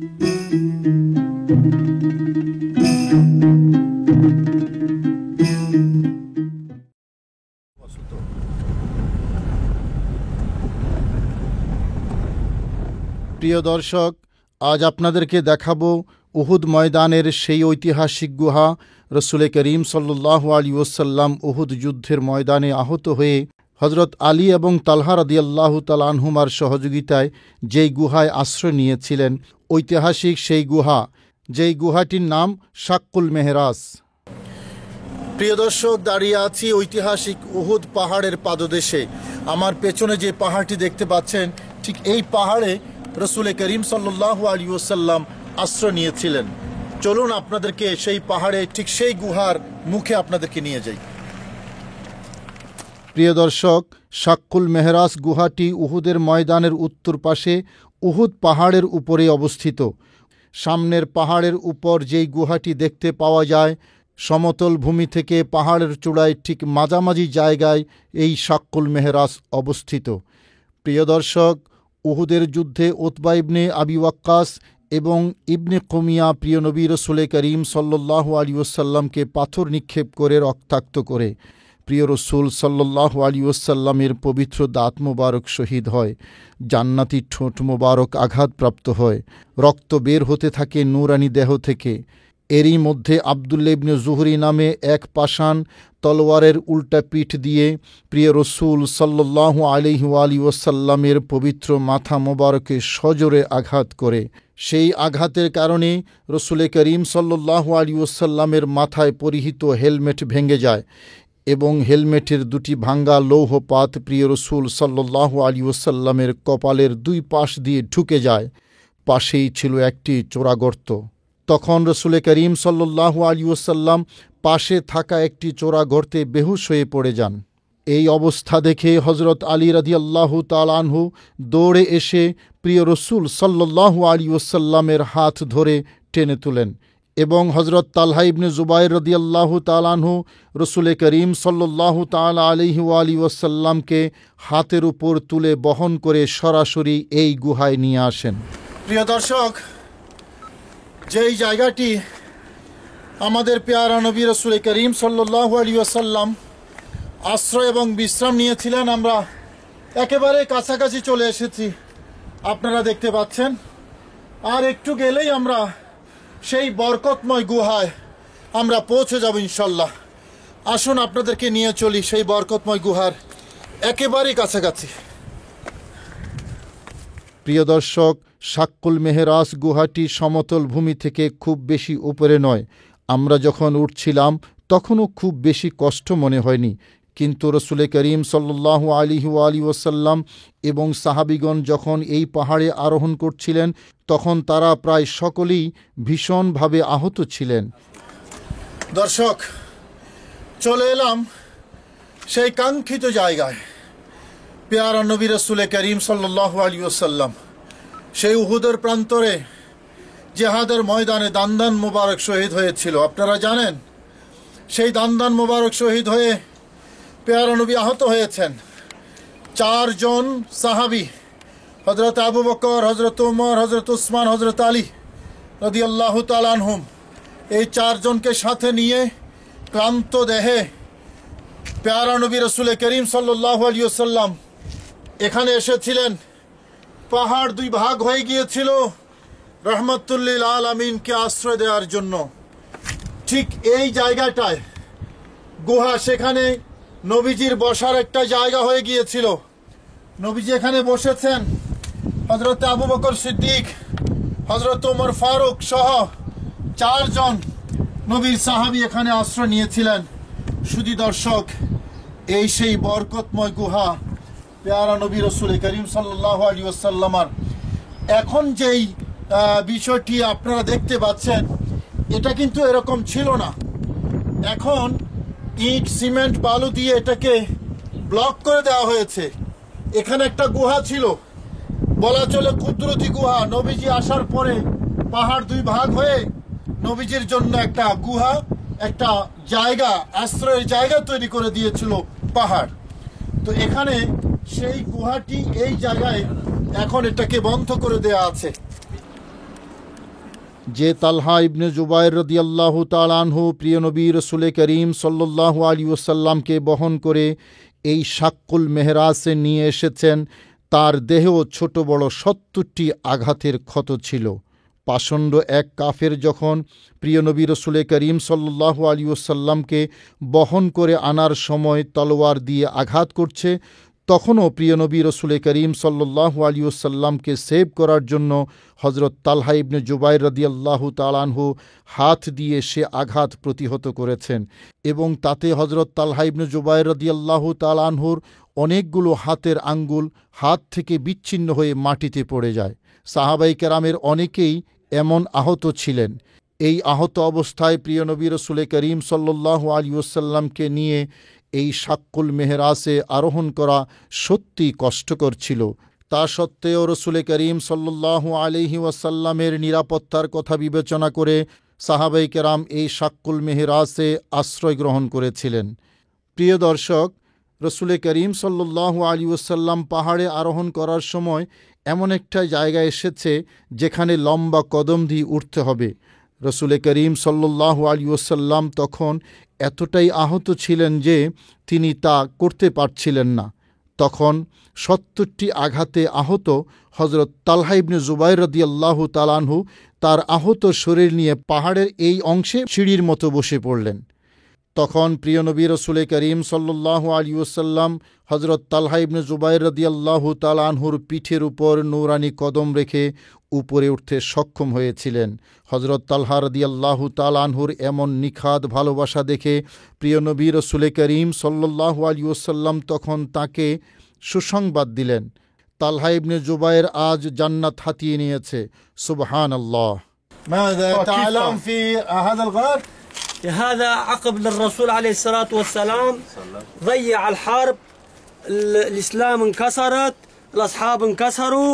প্রিয় দর্শক, আজ আপনাদেরকে দেখাবো উহুদ ময়দানের সেই ঐতিহাসিক গুহা। রসুল করিম সাল্লাল্লাহু আলাইহি ওয়াসাল্লাম উহুদ যুদ্ধের ময়দানে আহত হয়ে হজরত আলী এবং তালহা রাদিয়াল্লাহু তাআলা আনহুমার সহযোগিতায় যেই গুহায় আশ্রয় নিয়েছিলেন, ঐতিহাসিক সেই গুহা, যেই গুহাটির নাম শাক্কুল মেহরাজ। প্রিয় দর্শক, দাঁড়িয়ে আছি ঐতিহাসিক উহুদ পাহাড়ের পাদদেশে। আমার পেছনে যে পাহাড়টি দেখতে পাচ্ছেন, ঠিক এই পাহাড়ে রসুল করিম সাল্লাল্লাহু আলাইহি ওয়াসাল্লাম আশ্রয় নিয়েছিলেন। চলুন আপনাদেরকে সেই পাহাড়ে, ঠিক সেই গুহার মুখে আপনাদেরকে নিয়ে যাই। প্রিয় দর্শক, শাক্কুল মেহরাজ গুহাটি উহুদের ময়দানের উত্তর পাশে উহুদ পাহাড়ের উপরে অবস্থিত। সামনের পাহাড়ের উপর যেই গুহাটি দেখতে পাওয়া যায়, সমতল ভূমি থেকে পাহাড়ের চূড়ায় ঠিক মাঝামাঝি জায়গায় এই শাক্কুল মেহরাজ অবস্থিত। প্রিয় দর্শক, উহুদের যুদ্ধে উতবা ইবনে আবি ওয়াক্কাস এবং ইবনে কুমিয়া প্রিয় নবী রসুল করিম সাল্লাল্লাহু আলাইহি ওয়াসাল্লামকে পাথর নিক্ষেপ করে রক্তাক্ত করে প্রিয় রসুল সাল্লাল্লাহু আলাইহি ওয়াসাল্লামের পবিত্র দাঁত মোবারক শহীদ হয়, জান্নাতি ঠোঁট মোবারক আঘাতপ্রাপ্ত হয়, রক্ত বের হতে থাকে নূরানি দেহ থেকে। এরই মধ্যে আবদুল্লাহ ইবনে জুহরি নামে এক পাষাণ তলোয়ারের উল্টা পিঠ দিয়ে প্রিয় রসুল সাল্লাল্লাহু আলাইহি ওয়াসাল্লামের পবিত্র মাথা মোবারকে সজোরে আঘাত করে। সেই আঘাতের কারণে রসুল করিম সাল্লাল্লাহু আলাইহি ওয়াসাল্লামের মাথায় পরিহিত হেলমেট ভেঙে যায় এবং হেলমেটের দুটি ভাঙ্গা লৌহপাত প্রিয় রসুল সাল্লাল্লাহু আলাইহি ওয়াসাল্লামের কপালের দুই পাশ দিয়ে ঢুকে যায়। পাশেই ছিল একটি চোরাগর্ত। তখন রসুল করিম সাল্লাল্লাহু আলাইহি ওয়াসাল্লাম পাশে থাকা একটি চোরা গর্তে বেহুশ হয়ে পড়ে যান। এই অবস্থা দেখে হজরত আলী রাদিয়াল্লাহু তাআলা আনহু দৌড়ে এসে প্রিয় রসুল সাল্লাল্লাহু আলাইহি ওয়াসাল্লামের হাত ধরে টেনে তোলেন এবং হজরত তালহা ইবনে জুবাইর রাদিয়াল্লাহু তাআলা আনহু রসুল করিম সাল্লাল্লাহু তাআলা আলাইহি ওয়াসাল্লামকে হাতের উপর তুলে বহন করে সরাসরি এই গুহায় নিয়ে আসেন। প্রিয় দর্শক, যেই জায়গাটি আমাদের পেয়ারা নবী রসুল করিম সাল্লাল্লাহু আলাইহি ওয়াসাল্লাম আশ্রয় এবং বিশ্রাম নিয়েছিলেন, আমরা একেবারে কাছাকাছি চলে এসেছি, আপনারা দেখতে পাচ্ছেন। আর একটু গেলেই আমরা সেই বরকতময় গুহায় আমরা পৌঁছে যাব ইনশাল্লাহ। আসুন আপনাদেরকে নিয়ে চলি সেই বরকতময় গুহার একেবারেই কাছাকাছি। প্রিয় দর্শক, শাক্কুল মেহরাজ গুহাটি সমতল ভূমি থেকে খুব বেশি উপরে নয়। আমরা যখন উঠছিলাম তখনও খুব বেশি কষ্ট মনে হয়নি, কিন্তু রসুল করিম সাল্লাল্লাহু আলাইহি ওয়াসাল্লাম এবং সাহাবিগণ যখন এই পাহাড়ে আরোহণ করছিলেন তখন তারা প্রায় সকলেই ভীষণভাবে আহত ছিলেন। দর্শক, চলে এলাম সেই কাঙ্ক্ষিত জায়গায়, পেয়ারা নবী রসুল করিম সাল্লাল্লাহু আলাইহি ওয়াসাল্লাম সেই উহুদের প্রান্তরে জেহাদের ময়দানে দান্দান মোবারক শহীদ হয়েছিল। আপনারা জানেন, সেই দান্দান মোবারক শহীদ হয়ে পেয়ারা নবী আহত হয়েছেন। 4 জন সাহাবী, হজরত আবু বকর, হজরত উমর, হজরত উসমান, হজরত আলী রাদিয়াল্লাহু তাআলা আনহুম, এই 4 জনকে সাথে নিয়ে ক্লান্ত দেহে পেয়ারা নবী রসুল করিম সাল্লাল্লাহু আলাইহি ওয়াসাল্লাম এখানে এসেছিলেন। পাহাড় 2 ভাগ হয়ে গিয়েছিল রহমতুল লিল আলামিনকে আশ্রয় দেওয়ার জন্য। ঠিক এই জায়গাটায় গুহা, সেখানে নবীজির বসার একটা জায়গা হয়ে গিয়েছিল। নবীজি এখানে বসেছেন, হজরত আবু বকর সিদ্দিক, হজরত ওমর ফারুক সহ 4 জন নবীর সাহাবী এখানে আশ্রয় নিয়েছিলেন। শুধু দর্শক, এই সেই বরকতময় গুহা, পেয়ারা নবী রসুল করিম সাল্লাল্লাহু আলাইহি ওয়াসাল্লামের। এখন যেই বিষয়টি আপনারা দেখতে পাচ্ছেন, এটা কিন্তু এরকম ছিল না। এখন ইট, সিমেন্ট, বালু দিয়ে এটাকে ব্লক করে দেওয়া হয়েছে। এখানে একটা গুহা ছিল, বলা চলে কুদরতি গুহা। নবীজি আসার পরে পাহাড় 2 ভাগ হয়ে নবীজির জন্য একটা গুহা, একটা জায়গা, আশ্রয়ের জায়গা তৈরি করে দিয়েছিল পাহাড়। তো এখানে সেই গুহাটি এই জায়গায় এখন এটাকে বন্ধ করে দেওয়া আছে। যে তালহা ইবনে জুবায়ের রাদিয়াল্লাহু তাআলা আনহু প্রিয় নবী রাসূল করিম সাল্লাল্লাহু আলাইহি ওয়াসাল্লামকে বহন করে এই শাক্কুল মেহরাজে নিয়ে এসেছেন, তার দেহেও ছোট বড় ৭০টি আঘাতের ক্ষত ছিল। পাষণ্ড এক কাফের যখন প্রিয় নবী রাসূল করিম সাল্লাল্লাহু আলাইহি ওয়াসাল্লামকে বহন করে আনার সময় তলোয়ার দিয়ে আঘাত করছে, তখনও প্রিয় নবী রাসূল করিম সাল্লাল্লাহু আলাইহি ওয়াসাল্লামকে সেভ করার জন্য হযরত তালহা ইবনে জুবায়ের রাদিয়াল্লাহু তাআলা আনহু হাত দিয়ে সে আঘাত প্রতিহত করেছেন এবং তাতে হযরত তালহা ইবনে জুবায়ের রাদিয়াল্লাহু তাআলা আনহুর অনেকগুলো হাতের আঙ্গুল হাত থেকে বিচ্ছিন্ন হয়ে মাটিতে পড়ে যায়। সাহাবায়ে কেরামের অনেকেই এমন আহত ছিলেন। এই আহত অবস্থায় প্রিয় নবী রাসূল করিম সাল্লাল্লাহু আলাইহি ওয়াসাল্লামকে নিয়ে এই শাক্কুল মেহরাজে আরোহণ করা সত্যি কষ্টকর ছিল। তা সত্ত্বেও রাসূল করিম সাল্লাল্লাহু আলাইহি ওয়াসাল্লামের নিরাপত্তার কথা বিবেচনা করে সাহাবায়ে কেরাম এই শাক্কুল মেহরাজে আশ্রয় গ্রহণ করেছিলেন। প্রিয় দর্শক, রাসূল করিম সাল্লাল্লাহু আলাইহি ওয়াসাল্লাম পাহাড়ে আরোহণ করার সময় এমন একটা জায়গা এসেছে যেখানে লম্বা কদম দিয়ে উঠতে হবে। রাসূল করিম সাল্লাল্লাহু আলাইহি ওয়াসাল্লাম তখন এতটাই আহত ছিলেন যে তিনি তা করতে পারছিলেন না। তখন ৭০টি আঘাতে আহত হযরত তালহা ইবনে জুবায়ের রাদিয়াল্লাহু তাআলা আনহু তার আহত শরীর নিয়ে পাহাড়ের এই অংশে সিঁড়ির মতো বসে পড়লেন। তখন প্রিয় নবী রাসূল করিম সাল্লাল্লাহু আলাইহি ওয়াসাল্লাম হযরত তালহা ইবনে জুবায়ের রাদিয়াল্লাহু তাআলা আনহুর পিঠের উপর নূরানি কদম রেখে উপরে উঠতে সক্ষম হয়েছিলেন। হযরত তালহা রাদিয়াল্লাহু তাআলা আনহুর এমন নিখাদ ভালোবাসা দেখে প্রিয় নবী রাসূল করিম সাল্লাল্লাহু আলাইহি ওয়াসাল্লাম তখন তাকে সুসংবাদ দিলেন, তালহা ইবনে জুবায়ের আজ জান্নাত হাতিয়ে নিয়েছে। সুবহানাল্লাহ। ماذا تعلم في هذا الغار؟ هذا عقب للرسول عليه الصلاة والسلام، ضيع الحرب، الإسلام انكسرت، الأصحاب انكسروا،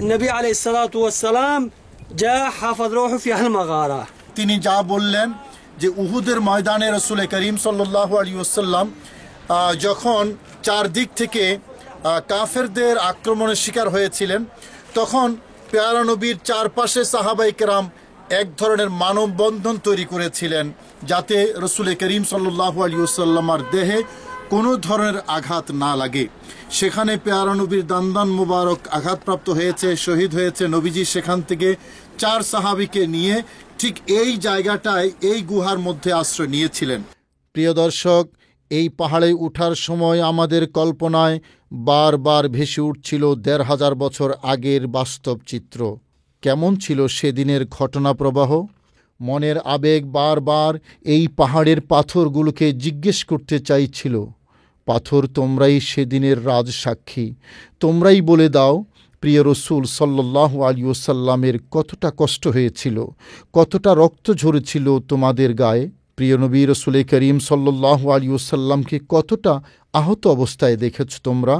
النبي عليه الصلاة والسلام جاء حافظ روحه في هالمغارة। তিনি যা বললেন যে উহুদের ময়দানে রাসূল করিম সাল্লাল্লাহু আলাইহি ওয়াসাল্লাম যখন চারদিক থেকে কাফেরদের আক্রমণের শিকার হয়েছিলেন, তখন পেয়ারা নবীর চারপাশে সাহাবায়ে কেরাম এক ধরনের মানববন্ধন তৈরি করেছিলেন যাতে রাসূল করিম সাল্লাল্লাহু আলাইহি ওয়াসাল্লামের দেহে কোনো ধরনের আঘাত না লাগে। সেখানে পেয়ারা নবীর দান্দান মুবারক আঘাতপ্রাপ্ত হয়েছে, শহীদ হয়েছে। নবীজি সেখান থেকে 4 সাহাবীকে নিয়ে ঠিক এই জায়গাটায় এই গুহার মধ্যে আশ্রয় নিয়েছিলেন। প্রিয় দর্শক, এই পাহাড়ে উঠার সময় আমাদের কল্পনায় বারবার ভেসে উঠছিল ১৫০০ বছর আগের বাস্তব চিত্র। কেমন ছিল সেদিনের ঘটনা প্রবাহ? মনের আবেগ বারবার এই পাহাড়ের পাথরগুলোকে জিজ্ঞেস করতে চাইছিল, পাথর তোমরাই সেদিনের রাজসাক্ষী, তোমরাই বলে দাও প্রিয় রসুল সাল্লাল্লাহু আলাইহি ওয়াসাল্লামের কতটা কষ্ট হয়েছিল, কতটা রক্ত ঝরেছিল তোমাদের গায়ে। প্রিয় নবী রাসূল করিম সাল্লাল্লাহু আলাইহি ওয়াসাল্লামকে কতটা আহত অবস্থায় দেখেছ তোমরা,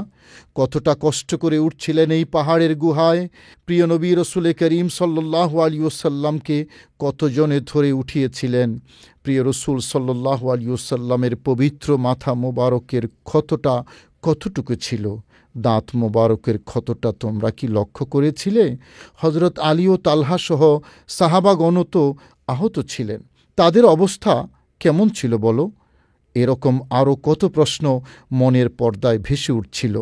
কতটা কষ্ট করে উঠছিলেন এই পাহাড়ের গুহায়। প্রিয় নবী রাসূল করিম সাল্লাল্লাহু আলাইহি ওয়াসাল্লামকে কতজনে ধরে উঠিয়েছিলেন। প্রিয় রসুল সাল্লাল্লাহু আলাইহি ওয়াসাল্লামের পবিত্র মাথা মোবারকের ক্ষতটা কতটুকু ছিল, দাঁত মোবারকের ক্ষতটা তোমরা কি লক্ষ্য করেছিলে? হযরত আলী ও তালহা সহ সাহাবাগণ তো আহত ছিলেন, তাদের অবস্থা কেমন ছিল বলো? এরকম আরও কত প্রশ্ন মনের পর্দায় ভেসে উঠছিল।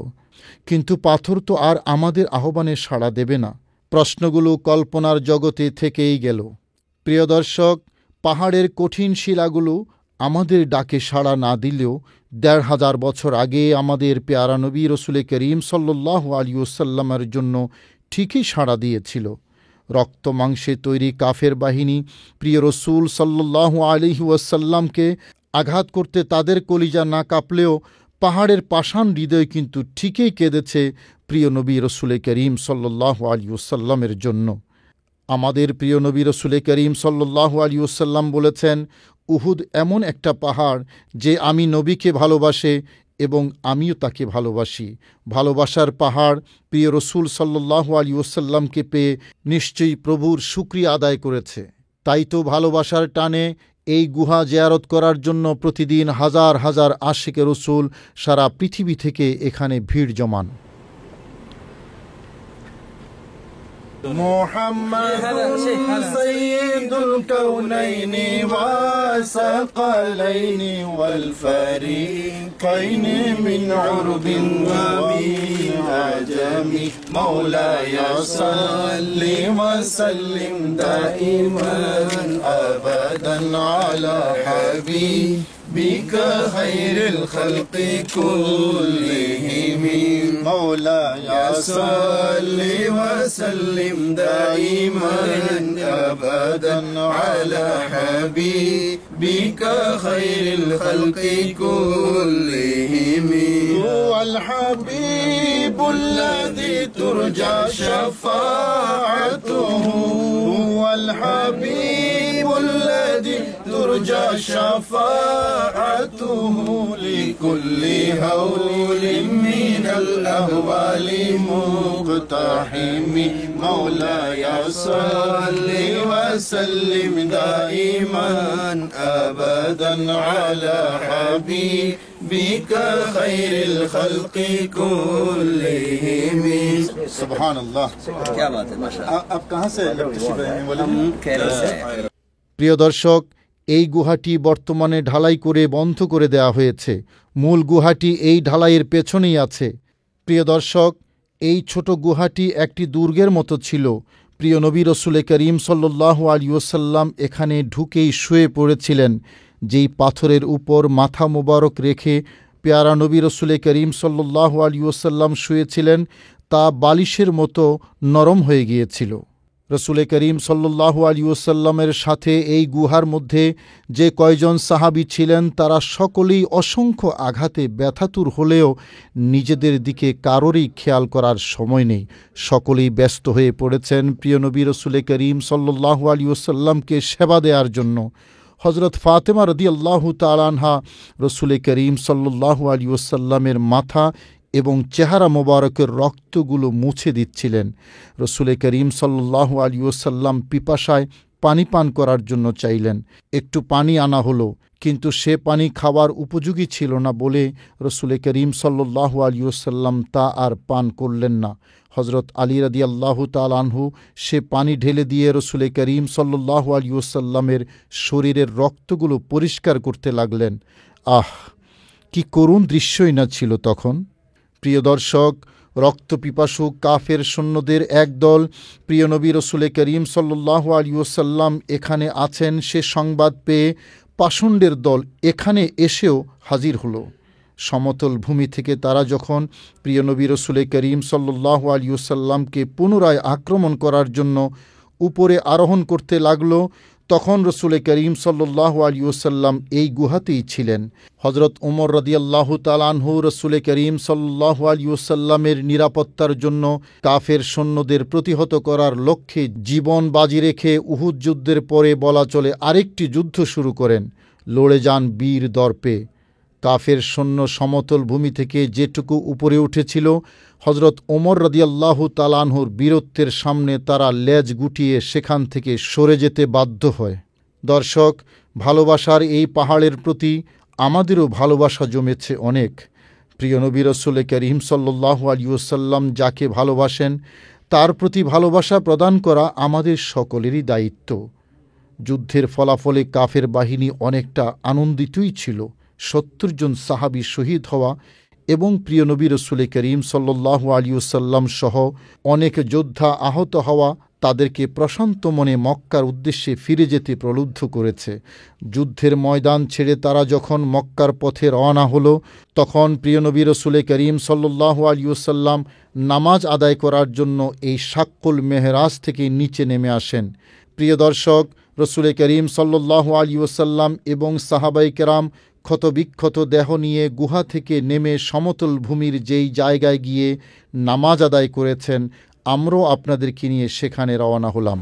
কিন্তু পাথর তো আর আমাদের আহ্বানে সাড়া দেবে না, প্রশ্নগুলো কল্পনার জগতে থেকেই গেল। প্রিয় দর্শক, পাহাড়ের কঠিন শিলাগুলো আমাদের ডাকে সাড়া না দিলেও ১৫০০ বছর আগে আমাদের পেয়ারা নবী রাসূল করিম সাল্লাল্লাহু আলাইহি ওয়াসাল্লামের জন্য ঠিকই সাড়া দিয়েছিল। রক্ত মাংসে তৈরি কাফের বাহিনী প্রিয় রসুল সাল্লাল্লাহু আলাইহি ওয়াসাল্লামকে আঘাত করতে তাদের কলিজা না কাঁপলেও পাহাড়ের পাষাণ হৃদয় কিন্তু ঠিকই কেঁদেছে প্রিয় নবী রাসূল করিম সাল্লাল্লাহু আলাইহি ওয়াসাল্লামের জন্য। আমাদের প্রিয় নবী রাসূল করিম সাল্লাল্লাহু আলাইহি ওয়াসাল্লাম বলেছেন, উহুদ এমন একটা পাহাড় যে আমি নবীকে ভালোবাসে এবং আমিও তাকে ভালোবাসি। ভালোবাসার পাহাড় প্রিয় রসুল সাল্লাল্লাহু আলাইহি ওয়াসাল্লামকে পেয়ে নিশ্চয়ই প্রভুর শুকরিয়া আদায় করেছে। তাই তো ভালোবাসার টানে এই গুহা জিয়ারত করার জন্য প্রতিদিন হাজার হাজার আশিকে রসুল সারা পৃথিবী থেকে এখানে ভিড় জমান। محمد سيد الكونين والثقلين والفريقين من عرب ومن عجم مولاي صل وسلم دائما أبدا على حبيبك خير الخلق كلهم مولاي صل وسلم دائما أبدا على حبيبك خير الخلق كلهم هو الحبيب الذي ترجى شفاعته هو الحبيب الذي ترجى شفاعته لكل هول من الأهوال مقتحم مولاي صل وسلم دائما أبدا على حبيبك خير الخلق كلهم سبحان الله क्या बात है माशाअल्लाह आप कहाँ से इलेक्ट्रिसिटी हम केरल से हैं প্রিয় দর্শক, এই গুহাটি বর্তমানে ঢালাই করে বন্ধ করে দেওয়া হয়েছে। মূল গুহাটি এই ঢালাইয়ের পেছনেই আছে। প্রিয় দর্শক, এই ছোট গুহাটি একটি দুর্গের মতো ছিল। প্রিয় নবী রসুল করিম সাল্লাল্লাহু আলাইহি ওয়াসাল্লাম এখানে ঢুকেই শুয়ে পড়েছিলেন। যেই পাথরের উপর মাথা মোবারক রেখে পেয়ারা নবী রসুল করিম সাল্লাল্লাহু আলাইহি ওয়াসাল্লাম শুয়েছিলেন তা বালিশের মতো নরম হয়ে গিয়েছিল। রসুল করিম সাল্লাল্লাহু আলাইহি ওয়াসাল্লামের সাথে এই গুহার মধ্যে যে কয়জন সাহাবী ছিলেন তারা সকলেই অসংখ্য আঘাতে ব্যথাতুর হলেও নিজেদের দিকে কারোরই খেয়াল করার সময় নেই। সকলেই ব্যস্ত হয়ে পড়েছেন প্রিয় নবী রসুল করিম সাল্লাল্লাহু আলাইহি ওয়াসাল্লামকে সেবা দেওয়ার জন্য। হযরত ফাতেমা রাদিয়াল্লাহু তাআলা আনহা রসুল করিম সাল্লাল্লাহু আলাইহি ওয়াসাল্লামের মাথা এবং চেহারা মোবারকের রক্তগুলো মুছে দিচ্ছিলেন। রসুল করিম সাল্লাল্লাহু আলাইহি ওয়াসাল্লাম পিপাসায় পানি পান করার জন্য চাইলেন। একটু পানি আনা হলো, কিন্তু সে পানি খাওয়ার উপযোগী ছিল না বলে রসুল করিম সাল্লাল্লাহু আলাইহি ওয়াসাল্লাম তা আর পান করলেন না। হযরত আলী রাদিয়াল্লাহু তাআলা আনহু সে পানি ঢেলে দিয়ে রসুল করিম সাল্লাল্লাহু আলাইহি ওয়াসাল্লামের শরীরের রক্তগুলো পরিষ্কার করতে লাগলেন। আহ, কি করুণ দৃশ্যই না ছিল তখন। প্রিয় দর্শক, রক্তপিপাসু কাফের সৈন্যদের একদল প্রিয় নবী রসুল করিম সাল্লাল্লাহু আলাইহি ওয়াসাল্লাম এখানে আছেন সে সংবাদ পেয়ে পাষণ্ডের দল এখানে এসেও হাজির হলো। সমতল ভূমি থেকে তারা যখন প্রিয় নবী রসুল করিম সাল্লাল্লাহু আলাইহি ওয়াসাল্লামকে পুনরায় আক্রমণ করার জন্য উপরে আরোহণ করতে লাগল, তখন রসুল করিম সাল্লাল্লাহু আলাইহি ওয়াসাল্লাম এই গুহাতেই ছিলেন। হযরত ওমর রাদিয়াল্লাহু তাআলা আনহু রসুল করিম সাল্লাল্লাহু আলাইহি ওয়াসাল্লামের নিরাপত্তার জন্য কাফের সৈন্যদের প্রতিহত করার লক্ষ্যে জীবন বাজি রেখে উহুদ যুদ্ধের পরে বলা চলে আরেকটি যুদ্ধ শুরু করেন। লড়ে যান বীর দর্পে। কাফের সৈন্য সমতল ভূমি থেকে যেটুকু উপরে উঠেছিল, হযরত ওমর রাদিয়াল্লাহু তাআলা আনহুর বীরত্বের সামনে তারা লেজ গুটিয়ে সেখান থেকে সরে যেতে বাধ্য হয়। দর্শক, ভালোবাসার এই পাহাড়ের প্রতি আমাদেরও ভালোবাসা জমেছে অনেক। প্রিয় নবী রাসূল করিম সাল্লাল্লাহু আলাইহি ওয়াসাল্লাম যাকে ভালোবাসেন তার প্রতি ভালোবাসা প্রদান করা আমাদের সকলেরই দায়িত্ব। যুদ্ধের ফলাফলে কাফের বাহিনী অনেকটা আনন্দিতই ছিল। ৭০ জন সাহাবী শহীদ হওয়া এবং প্রিয় নবী রাসূল করিম সাল্লাল্লাহু আলাইহি ওয়াসাল্লাম সহ অনেক যোদ্ধা আহত হওয়া তাদেরকে প্রশান্ত মনে মক্কার উদ্দেশ্যে ফিরে যেতে প্রলুব্ধ করেছে। যুদ্ধের ময়দান ছেড়ে তারা যখন মক্কার পথে রওনা হলো, তখন প্রিয় নবী রাসূল করিম সাল্লাল্লাহু আলাইহি ওয়াসাল্লাম নামাজ আদায় করার জন্য এই শাক্কুল মেহরাজ থেকে নিচে নেমে আসেন। প্রিয় দর্শক, রাসূল করিম সাল্লাল্লাহু আলাইহি ওয়াসাল্লাম এবং সাহাবায়ে কেরাম ক্ষতবিক্ষত দেহ নিয়ে গুহা থেকে নেমে সমতল ভূমির যেই জায়গায় গিয়ে নামাজ আদায় করেছেন, আমরাও আপনাদেরকে নিয়ে সেখানে রওনা হলাম।